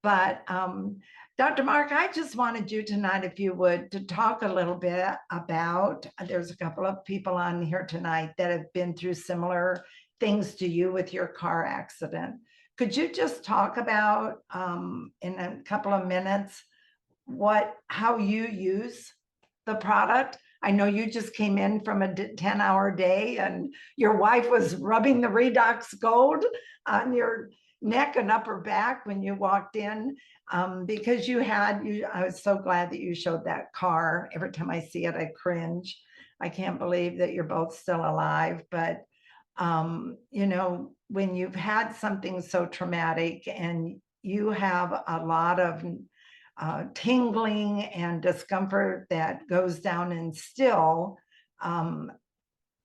But Dr. Mark, I just wanted you tonight, if you would, to talk a little bit about, there's a couple of people on here tonight that have been through similar things to you with your car accident. Could you just talk about in a couple of minutes how you use the product? I know you just came in from a 10-hour day and your wife was rubbing the Redox Gold on your neck and upper back when you walked in, because I was so glad that you showed that car. Every time I see it, I cringe. I can't believe that you're both still alive. But when you've had something so traumatic and you have a lot of tingling and discomfort that goes down and still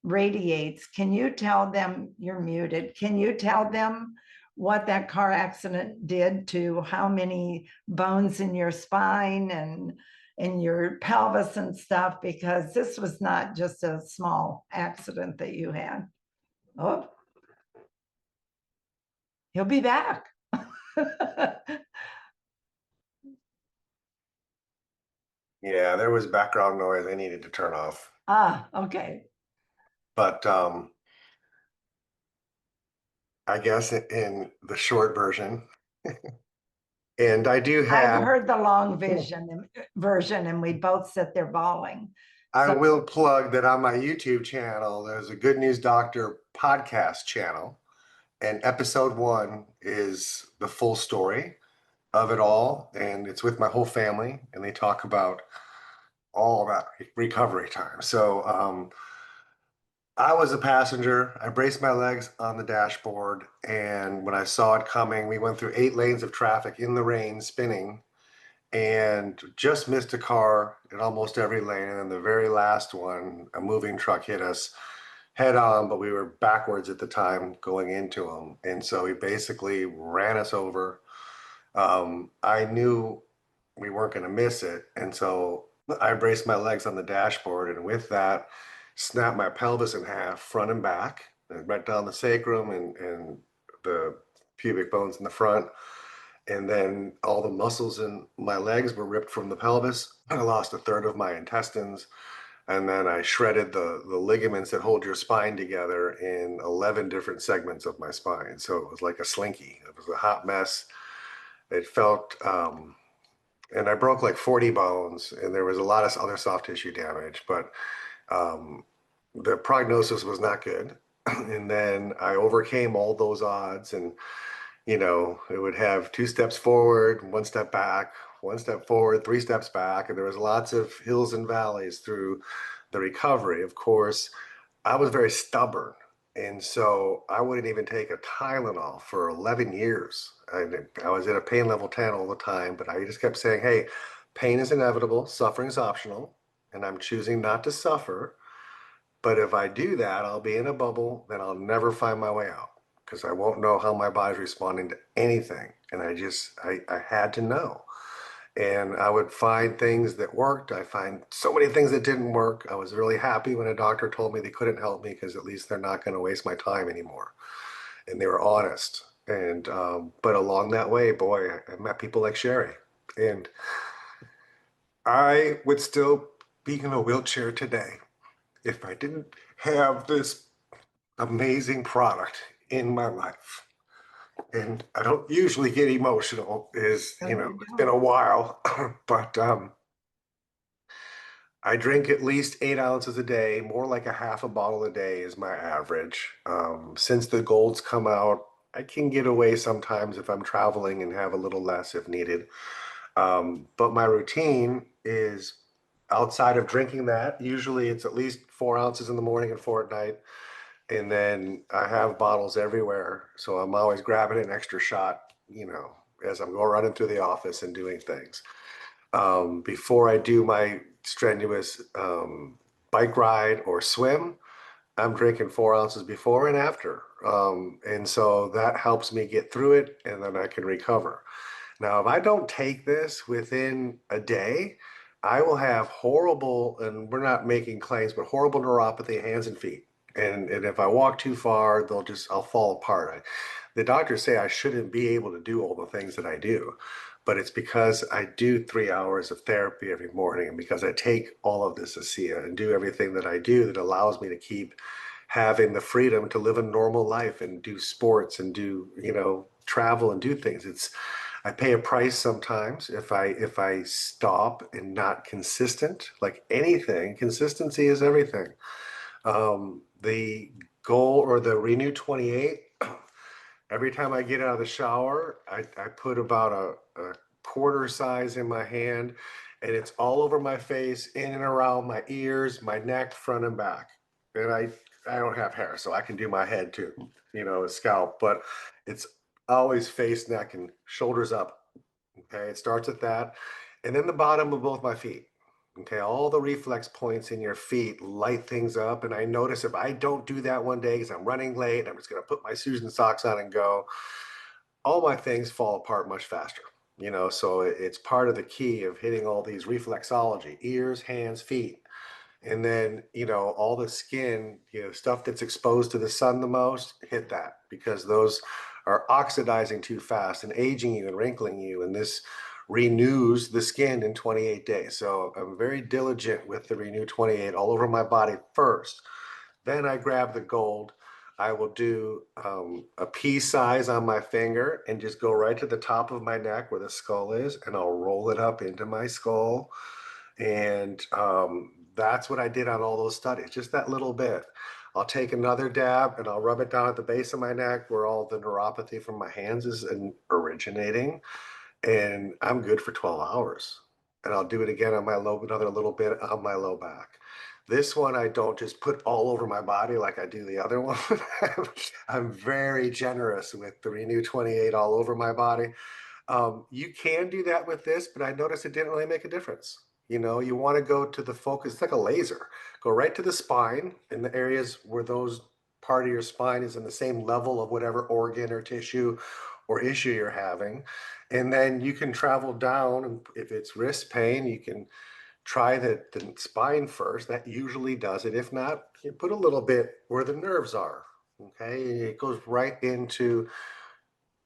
radiates. Can you tell them, you're muted, can you tell them what that car accident did to how many bones in your spine and in your pelvis and stuff? Because this was not just a small accident that you had. Oh, he'll be back. Yeah, there was background noise I needed to turn off. Okay. But I guess in the short version, and I do I've have, heard the long version, and we both sit there bawling. I So will plug that on my YouTube channel, there's a Good News Doctor podcast channel, and episode 1 is the full story of it all, and it's with my whole family, and they talk about all that recovery time. So I was a passenger. I braced my legs on the dashboard, and when I saw it coming, we went through 8 lanes of traffic in the rain, spinning, and just missed a car in almost every lane. And then the very last one, a moving truck hit us head on, but we were backwards at the time going into him. And so he basically ran us over. I knew we weren't going to miss it. And so I braced my legs on the dashboard, and with that, snapped my pelvis in half, front and back, and right down the sacrum and the pubic bones in the front. And then all the muscles in my legs were ripped from the pelvis. I lost a third of my intestines. And then I shredded the ligaments that hold your spine together in 11 different segments of my spine. So it was like a slinky. It was a hot mess. It felt, and I broke like 40 bones, and there was a lot of other soft tissue damage, but the prognosis was not good. And then I overcame all those odds, and it would have 2 steps forward, 1 step back, 1 step forward, 3 steps back, and there was lots of hills and valleys through the recovery. Of course, I was very stubborn, and so I wouldn't even take a Tylenol for 11 years. I was at a pain level 10 all the time, but I just kept saying, hey, pain is inevitable, suffering is optional, and I'm choosing not to suffer. But if I do that, I'll be in a bubble, then I'll never find my way out because I won't know how my body's responding to anything. And I had to know. And I would find things that worked. I find so many things that didn't work. I was really happy when a doctor told me they couldn't help me because at least they're not going to waste my time anymore. And they were honest. And but along that way, boy, I met people like Sherry, and I would still be in a wheelchair today if I didn't have this amazing product in my life. And I don't usually get emotional, it's been a while, but I drink at least 8 ounces a day. More like a half a bottle a day is my average. Since the golds come out, I can get away sometimes if I'm traveling and have a little less if needed. But my routine is outside of drinking that. Usually it's at least 4 ounces in the morning and 4 at night. And then I have bottles everywhere. So I'm always grabbing an extra shot, as I'm going running through the office and doing things. Before I do my strenuous bike ride or swim, I'm drinking 4 ounces before and after. And so that helps me get through it, and then I can recover. Now, if I don't take this within a day, I will have horrible, and we're not making claims, but horrible neuropathy, hands and feet. And if I walk too far, I'll fall apart. the doctors say I shouldn't be able to do all the things that I do, but it's because I do 3 hours of therapy every morning and because I take all of this ASEA and do everything that I do that allows me to keep having the freedom to live a normal life and do sports and do, travel and do things. I pay a price sometimes if I stop and not consistent, like anything, consistency is everything. The goal or the Renew 28, every time I get out of the shower, I put about a quarter size in my hand and it's all over my face, in and around my ears, my neck, front and back. And I don't have hair, so I can do my head too, a scalp, but it's always face, neck, and shoulders up. Okay, it starts at that. And then the bottom of both my feet. Okay, all the reflex points in your feet light things up. And I notice if I don't do that one day because I'm running late, I'm just going to put my shoes and socks on and go, all my things fall apart much faster. So it's part of the key of hitting all these reflexology, ears, hands, feet. And then, all the skin, stuff that's exposed to the sun the most, hit that because those are oxidizing too fast and aging you and wrinkling you. And this renews the skin in 28 days. So I'm very diligent with the Renew 28 all over my body first. Then I grab the gold. I will do a pea size on my finger and just go right to the top of my neck where the skull is, and I'll roll it up into my skull. And that's what I did on all those studies, just that little bit. I'll take another dab and I'll rub it down at the base of my neck where all the neuropathy from my hands is originating. And I'm good for 12 hours. And I'll do it again on my low, another little bit on my low back. This one, I don't just put all over my body like I do the other one. I'm very generous with the Renew 28 all over my body. You can do that with this, but I noticed it didn't really make a difference. You want to go to the focus, it's like a laser. Go right to the spine in the areas where those part of your spine is in the same level of whatever organ or tissue or issue you're having. And then you can travel down, and if it's wrist pain, you can try the spine first. That usually does it. If not, you put a little bit where the nerves are. Okay, it goes right into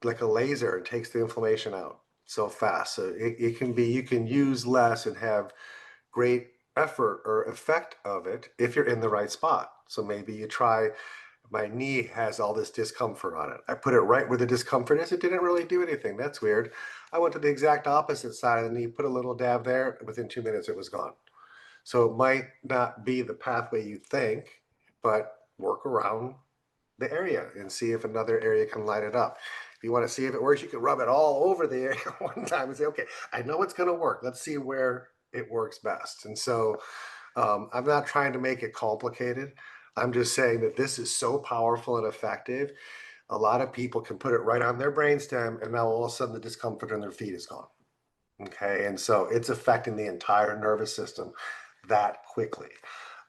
like a laser. It takes the inflammation out so fast. So it can be, you can use less and have great effort or effect of it if you're in the right spot. So maybe you try, my knee has all this discomfort on it. I put it right where the discomfort is. It didn't really do anything. That's weird. I went to the exact opposite side of the knee, put a little dab there. Within 2 minutes, it was gone. So it might not be the pathway you think, but work around the area and see if another area can light it up. If you want to see if it works, you can rub it all over the area one time and say, okay, I know it's going to work. Let's see where it works best. And so I'm not trying to make it complicated. I'm just saying that this is so powerful and effective. A lot of people can put it right on their brainstem, and now all of a sudden the discomfort in their feet is gone. Okay, and so it's affecting the entire nervous system that quickly.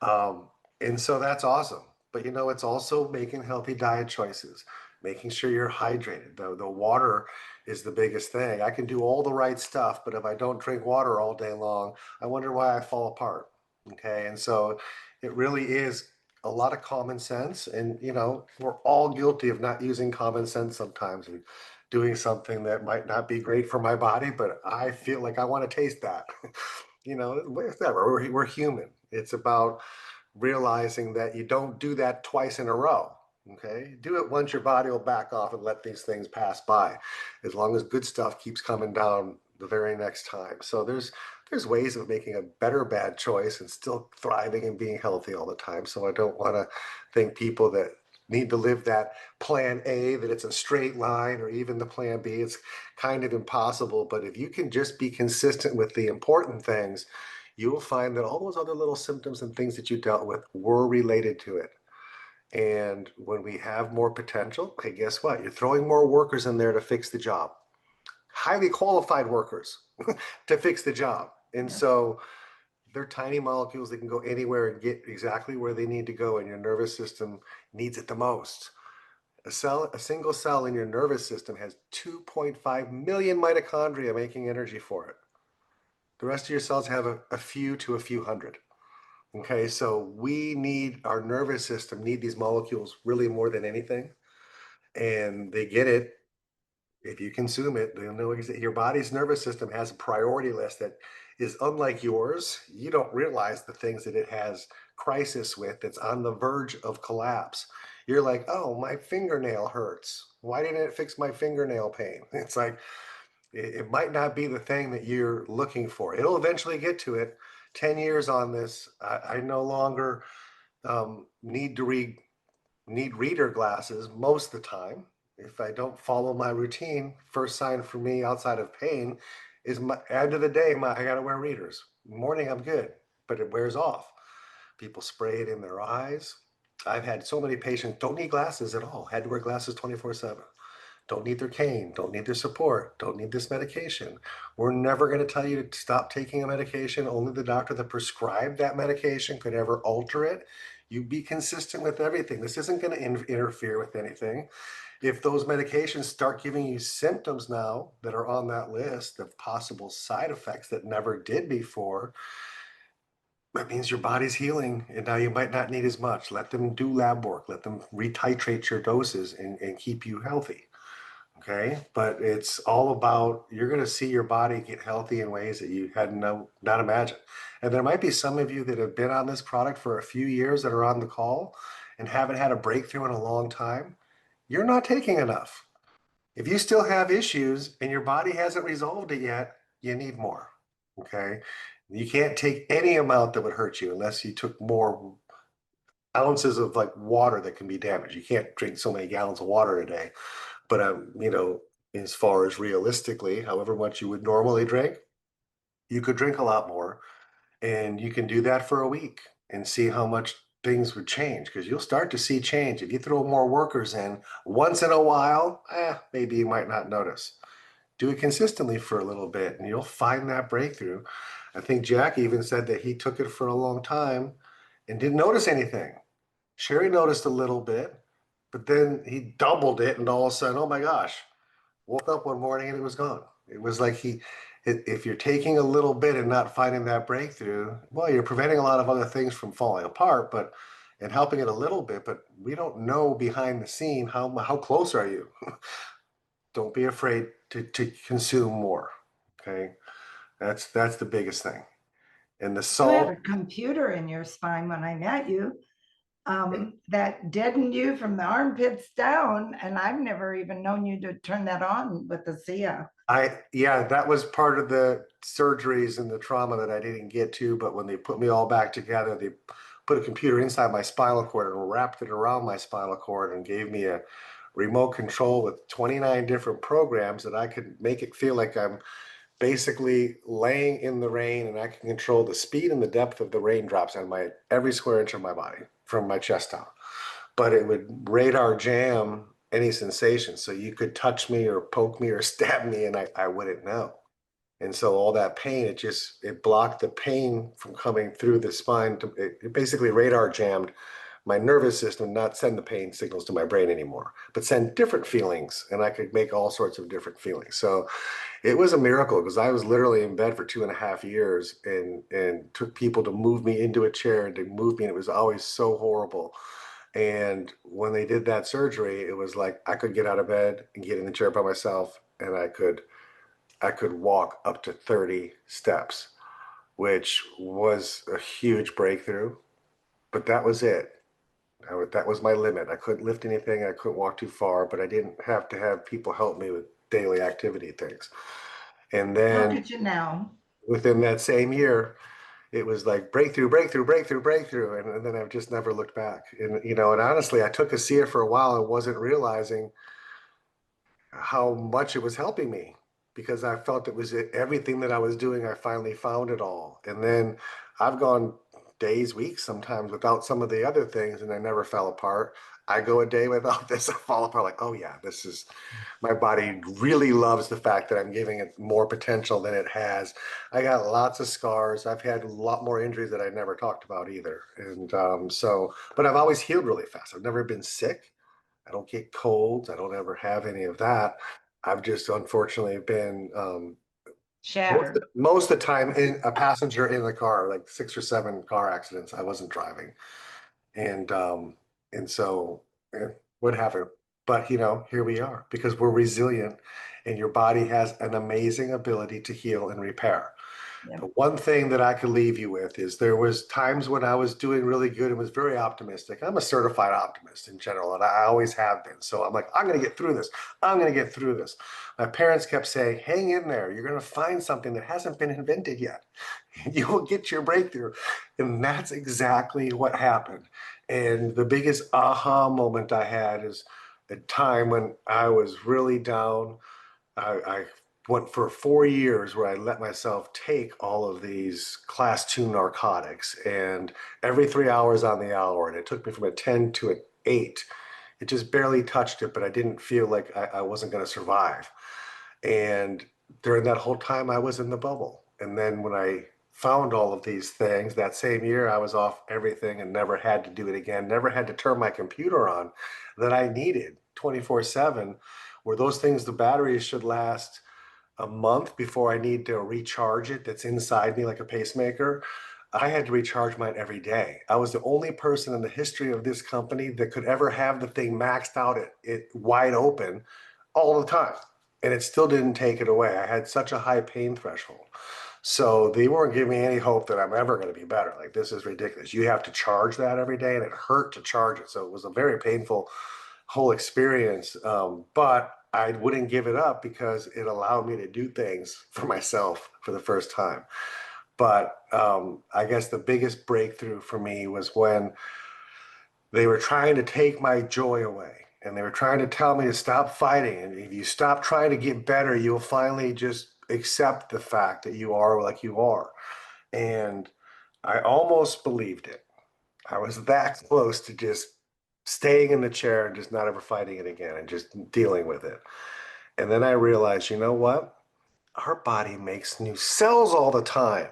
Um, and so that's awesome. But it's also making healthy diet choices, making sure you're hydrated. The water is the biggest thing. I can do all the right stuff, but if I don't drink water all day long, I wonder why I fall apart. Okay, and so it really is a lot of common sense. And we're all guilty of not using common sense sometimes and doing something that might not be great for my body, but I feel like I want to taste that. Whatever. We're human. It's about realizing that you don't do that twice in a row. Okay, do it once, your body will back off and let these things pass by, as long as good stuff keeps coming down the very next time. So there's ways of making a better bad choice and still thriving and being healthy all the time. So I don't want to think people that need to live that plan A, that it's a straight line, or even the plan B, it's kind of impossible. But if you can just be consistent with the important things, you will find that all those other little symptoms and things that you dealt with were related to it. And when we have more potential, hey, guess what? You're throwing more workers in there to fix the job, highly qualified workers to fix the job. And Yeah. so they're tiny molecules that can go anywhere and get exactly where they need to go, and your nervous system needs it the most. A single cell in your nervous system has 2.5 million mitochondria making energy for it. The rest of your cells have a few to a few hundred. Okay, so we need, our nervous system need these molecules really more than anything. and they get it. If you consume it, they'll know your body's nervous system has a priority list that is unlike yours. You don't realize the things that it has crisis with that's on the verge of collapse. You're like, oh, my fingernail hurts. Why didn't it fix my fingernail pain? It's like, it might not be the thing that you're looking for. It'll eventually get to it. 10 years on this, I no longer need reader glasses most of the time. If I don't follow my routine, first sign for me outside of pain is my end of the day, I gotta wear readers. Morning, I'm good, but it wears off. People spray it in their eyes. I've had so many patients don't need glasses at all, had to wear glasses 24/7. Don't need their cane, don't need their support, don't need this medication. We're never going to tell you to stop taking a medication. Only the doctor that prescribed that medication could ever alter it. You be consistent with everything. This isn't going to interfere with anything. If those medications start giving you symptoms now that are on that list of possible side effects that never did before, that means your body's healing and now you might not need as much. Let them do lab work, let them retitrate your doses and keep you healthy. Okay, but it's all about you're going to see your body get healthy in ways that you had not imagined. And there might be some of you that have been on this product for a few years that are on the call and haven't had a breakthrough in a long time. You're not taking enough. If you still have issues and your body hasn't resolved it yet, you need more. Okay, you can't take any amount that would hurt you unless you took more ounces of like water that can be damaged. You can't drink so many gallons of water a day. But as far as realistically, however much you would normally drink, you could drink a lot more, and you can do that for a week and see how much things would change because you'll start to see change. If you throw more workers in once in a while, maybe you might not notice. Do it consistently for a little bit and you'll find that breakthrough. I think Jack even said that he took it for a long time and didn't notice anything. Sherry noticed a little bit, but then he doubled it, and all of a sudden, oh my gosh, woke up one morning and it was gone. It was like if you're taking a little bit and not finding that breakthrough, well, you're preventing a lot of other things from falling apart, but and helping it a little bit, but we don't know behind the scene how close are you. Don't be afraid to consume more. Okay. That's the biggest thing. And the You had a salt, computer in your spine when I met you, that deadened you from the armpits down, and I've never even known you to turn that on with the SIA. yeah, that was part of the surgeries and the trauma that I didn't get to. But when they put me all back together, they put a computer inside my spinal cord and wrapped it around my spinal cord and gave me a remote control with 29 different programs that I could make it feel like I'm basically laying in the rain and I can control the speed and the depth of the raindrops on my every square inch of my body from my chest down. But it would radar jam any sensation. So you could touch me or poke me or stab me and I wouldn't know. And so all that pain, it blocked the pain from coming through the spine. It basically radar jammed my nervous system, not send the pain signals to my brain anymore, but send different feelings. And I could make all sorts of different feelings. So it was a miracle because I was literally in bed for 2.5 years and took people to move me into a chair and to move me. And it was always so horrible. And when they did that surgery, it was like I could get out of bed and get in the chair by myself, and I could walk up to 30 steps, which was a huge breakthrough. But that was it. That was my limit. I couldn't lift anything. I couldn't walk too far, but I didn't have to have people help me with daily activity things. And Look then at you now. within that same year, it was like breakthrough, breakthrough, breakthrough, breakthrough. And then I've just never looked back. And honestly, I took a seer for a while and wasn't realizing how much it was helping me because I felt it was everything that I was doing. I finally found it all. And then I've gone days, weeks sometimes without some of the other things and I never fell apart. I go a day without this, I fall apart like, oh yeah, this is my body really loves the fact that I'm giving it more potential than it has. I got lots of scars. I've had a lot more injuries that I never talked about either. And but I've always healed really fast. I've never been sick. I don't get colds. I don't ever have any of that. I've just unfortunately been Shattered. most of the time in a passenger in the car, like 6 or 7 car accidents. I wasn't driving, and and so what happened? But, here we are because we're resilient and your body has an amazing ability to heal and repair. Yeah. The one thing that I could leave you with is there was times when I was doing really good and was very optimistic. I'm a certified optimist in general, and I always have been. So I'm like, I'm going to get through this. I'm going to get through this. My parents kept saying, hang in there. You're going to find something that hasn't been invented yet. You will get your breakthrough. And that's exactly what happened. And the biggest aha moment I had is a time when I was really down. I went for 4 years where I let myself take all of these class 2 narcotics and every 3 hours on the hour. And it took me from a 10 to an 8. It just barely touched it, but I didn't feel like I wasn't going to survive. And during that whole time, I was in the bubble. And then when I found all of these things, that same year, I was off everything and never had to do it again, never had to turn my computer on that I needed 24/7, where those things, the batteries should last a month before I need to recharge it that's inside me like a pacemaker. I had to recharge mine every day. I was the only person in the history of this company that could ever have the thing maxed out at it wide open all the time. And it still didn't take it away. I had such a high pain threshold. So they weren't giving me any hope that I'm ever going to be better. Like, this is ridiculous. You have to charge that every day, and it hurt to charge it. So it was a very painful whole experience. But I wouldn't give it up because it allowed me to do things for myself for the first time. But I guess the biggest breakthrough for me was when they were trying to take my joy away. And they were trying to tell me to stop fighting. And if you stop trying to get better, you'll finally just accept the fact that you are like you are. And I almost believed it. I was that close to just staying in the chair and just not ever fighting it again and just dealing with it. And then I realized, you know what? Our body makes new cells all the time.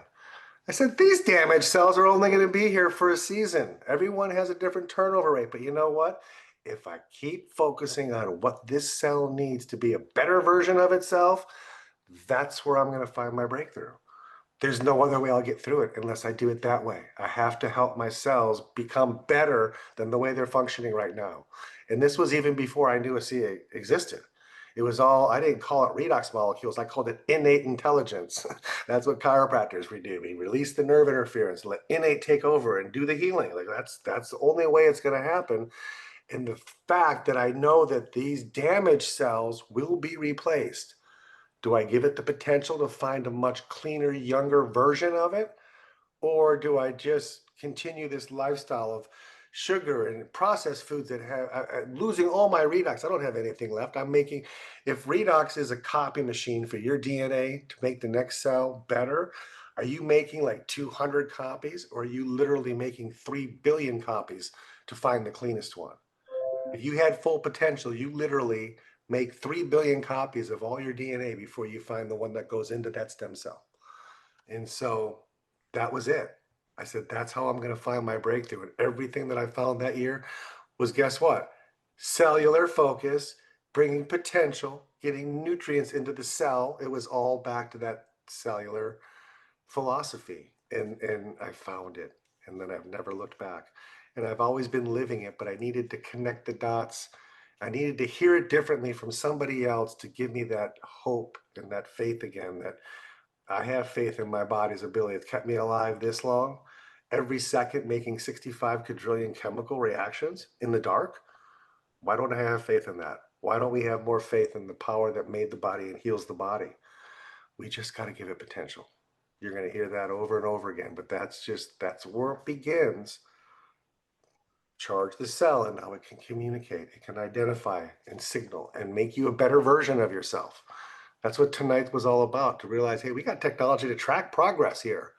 I said, these damaged cells are only going to be here for a season. Everyone has a different turnover rate. But you know what? If I keep focusing on what this cell needs to be a better version of itself, that's where I'm going to find my breakthrough. There's no other way I'll get through it unless I do it that way. I have to help my cells become better than the way they're functioning right now. And this was even before I knew a CA existed. It was all, I didn't call it redox molecules, I called it innate intelligence. That's what chiropractors we do. We release the nerve interference, let innate take over and do the healing. Like, that's the only way it's going to happen. And the fact that I know that these damaged cells will be replaced. Do I give it the potential to find a much cleaner, younger version of it? Or do I just continue this lifestyle of sugar and processed foods that have losing all my redox? I don't have anything left. I'm making, if redox is a copy machine for your DNA to make the next cell better, are you making like 200 copies, or are you literally making 3 billion copies to find the cleanest one? If you had full potential, you literally make 3 billion copies of all your DNA before you find the one that goes into that stem cell. And so that was it. I said, that's how I'm going to find my breakthrough. And everything that I found that year was, guess what? Cellular focus, bringing potential, getting nutrients into the cell. It was all back to that cellular philosophy. And I found it. And then I've never looked back. And I've always been living it, but I needed to connect the dots. I needed to hear it differently from somebody else to give me that hope and that faith again, that I have faith in my body's ability. It's kept me alive this long, every second making 65 quadrillion chemical reactions in the dark. Why don't I have faith in that? Why don't we have more faith in the power that made the body and heals the body? We just got to give it potential. You're going to hear that over and over again, but that's where it begins. Charge the cell, and now it can communicate, it can identify and signal and make you a better version of yourself. That's what tonight was all about, to realize, hey, we got technology to track progress here.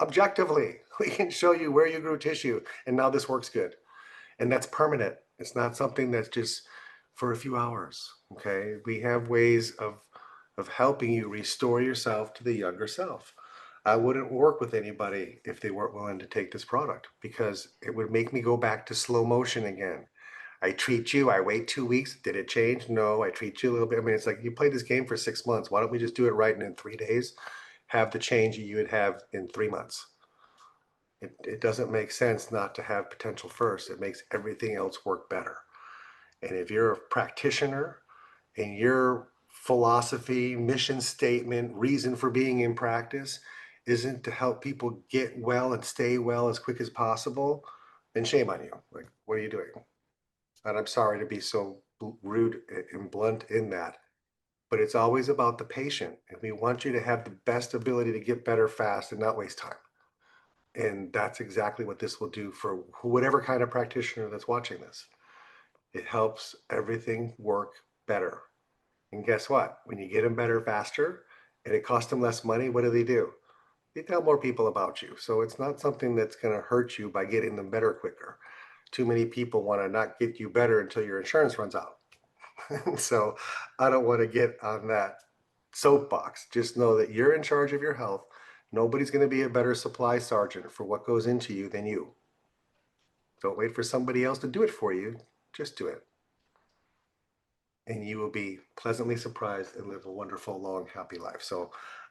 Objectively, we can show you where you grew tissue, and now this works good. And that's permanent. It's not something that's just for a few hours, okay? We have ways of helping you restore yourself to the younger self. I wouldn't work with anybody if they weren't willing to take this product, because it would make me go back to slow motion again. I treat you, I wait 2 weeks. Did it change? No, I treat you a little bit. I mean, it's like, you played this game for 6 months. Why don't we just do it right, and in 3 days have the change you would have in 3 months? It doesn't make sense not to have potential first. It makes everything else work better. And if you're a practitioner and your philosophy, mission statement, reason for being in practice isn't to help people get well and stay well as quick as possible, then shame on you. Like, what are you doing? And I'm sorry to be so rude and blunt in that, but it's always about the patient. And we want you to have the best ability to get better fast and not waste time. And that's exactly what this will do for whatever kind of practitioner that's watching this. It helps everything work better. And guess what? When you get them better faster and it costs them less money, what do? They tell more people about you. So it's not something that's going to hurt you by getting them better quicker. Too many people want to not get you better until your insurance runs out. So I don't want to get on that soapbox. Just know that you're in charge of your health. Nobody's going to be a better supply sergeant for what goes into you than you. Don't wait for somebody else to do it for you. Just do it. And you will be pleasantly surprised and live a wonderful, long, happy life. So